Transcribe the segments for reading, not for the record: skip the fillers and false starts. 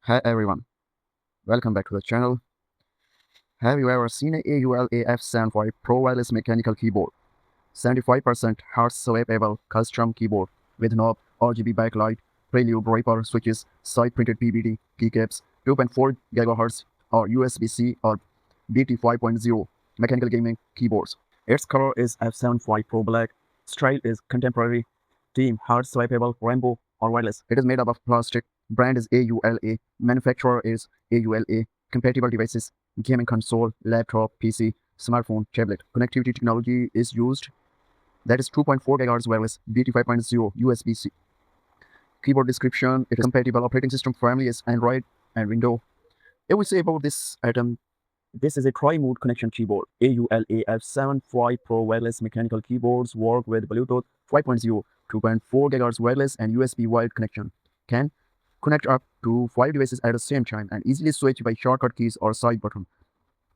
Hi everyone, welcome back to the channel. Have you ever seen a AULA F75 Pro wireless mechanical keyboard? 75% hard swappable custom keyboard with knob, RGB backlight, Pre-lubed Reaper switches, side printed PBT, keycaps, 2.4 GHz or USB-C or BT 5.0 mechanical gaming keyboards. Its color is F75 Pro Black, style is contemporary, theme hard swappable, rainbow or wireless. It is made up of plastic, brand is AULA, manufacturer is AULA, compatible devices, gaming console, laptop, PC, smartphone, tablet. Connectivity technology is used, that is 2.4 GHz wireless, BT 5.0 USB-C. Keyboard description, it is compatible operating system family is Android and Windows. If we say about this item, this is a tri-mode connection keyboard. AULA F75 Pro wireless mechanical keyboards work with Bluetooth 5.0, 2.4 GHz wireless and USB wired connection. Can connect up to 5 devices at the same time and easily switch by shortcut keys or side button.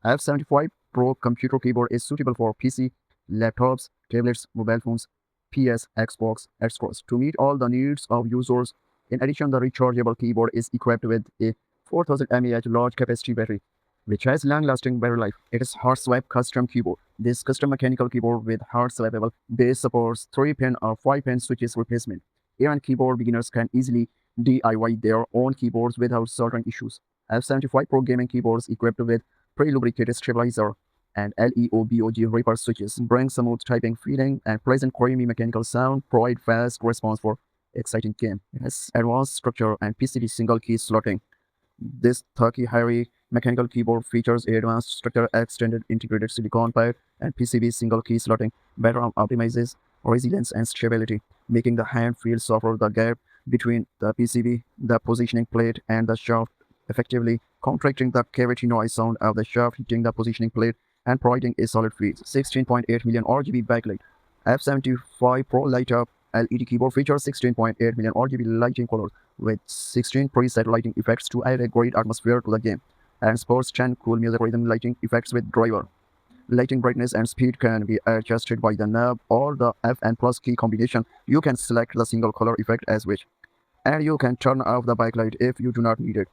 F75 Pro computer keyboard is suitable for PC, laptops, tablets, mobile phones, PS, Xbox, etc. to meet all the needs of users. In addition, the rechargeable keyboard is equipped with a 4000 mAh large capacity battery, which has long-lasting battery life. It is hard swap custom keyboard. This custom mechanical keyboard with hard swappable base supports 3-pin or 5-pin switches replacement. Even keyboard beginners can easily DIY their own keyboards without certain issues. F75 Pro gaming keyboards equipped with pre-lubricated stabilizer and LEOBOG Reaper switches bring smooth typing feeling and pleasant creamy mechanical sound, provide fast response for exciting game. It has advanced structure and PCB single key slotting. This Turkey heavy mechanical keyboard features advanced structure, extended integrated silicon pipe, and PCB single key slotting. Better optimizes resilience and stability, making the hand feel softer. The gap between the PCB, the positioning plate, and the shaft effectively contracting the cavity noise sound of the shaft hitting the positioning plate and providing a solid feel. 16.8 million RGB backlight. F75 Pro light up LED keyboard features 16.8 million RGB lighting colors with 16 preset lighting effects to add a great atmosphere to the game, and sports 10 cool music rhythm lighting effects with driver. Lighting brightness and speed can be adjusted by the knob or the F and plus key combination. You can select the single color effect as wish, and you can turn off the backlight if you do not need it.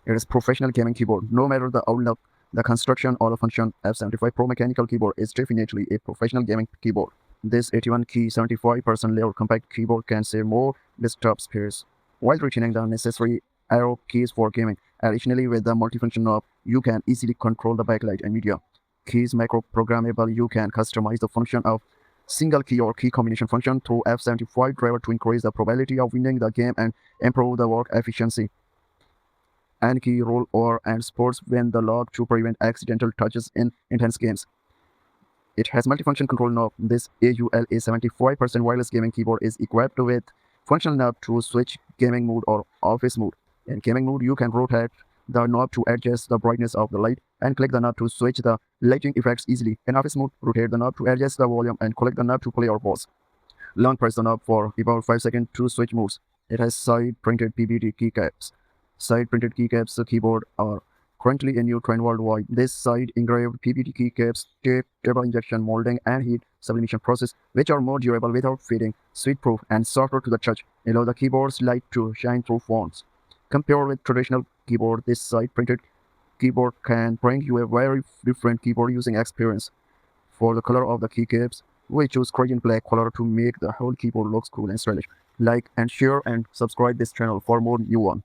It is professional gaming keyboard. No matter the outlook, the construction or the function, F75 Pro mechanical keyboard is definitely a professional gaming keyboard. This 81-key 75% layer compact keyboard can save more desktop space while retaining the necessary arrow keys for gaming. Additionally, with the multifunction knob, you can easily control the backlight and media. Keys macro programmable. You can customize the function of single key or key combination function through F75 driver to increase the probability of winning the game and improve the work efficiency. And key roll over and sports when the lock to prevent accidental touches in intense games. It has multifunction control knob. This AULA 75% wireless gaming keyboard is equipped with functional knob to switch gaming mode or office mode. In gaming mode, you can rotate the knob to adjust the brightness of the light and click the knob to switch the lighting effects easily. In office mode, rotate the knob to adjust the volume and click the knob to play or pause. Long press the knob for about 5 seconds to switch modes. It has side printed PBT keycaps. Side printed keycaps keyboard are currently a new trend worldwide. This side engraved PBT keycaps take double injection molding and heat sublimation process, which are more durable without fading, sweat-proof, and softer to the touch, allow the keyboard's light to shine through fonts. Compared with traditional keyboard, this side printed keyboard can bring you a very different keyboard using experience. For the color of the keycaps, we choose gray black color to make the whole keyboard looks cool and stylish. Like and share and subscribe this channel for more new one.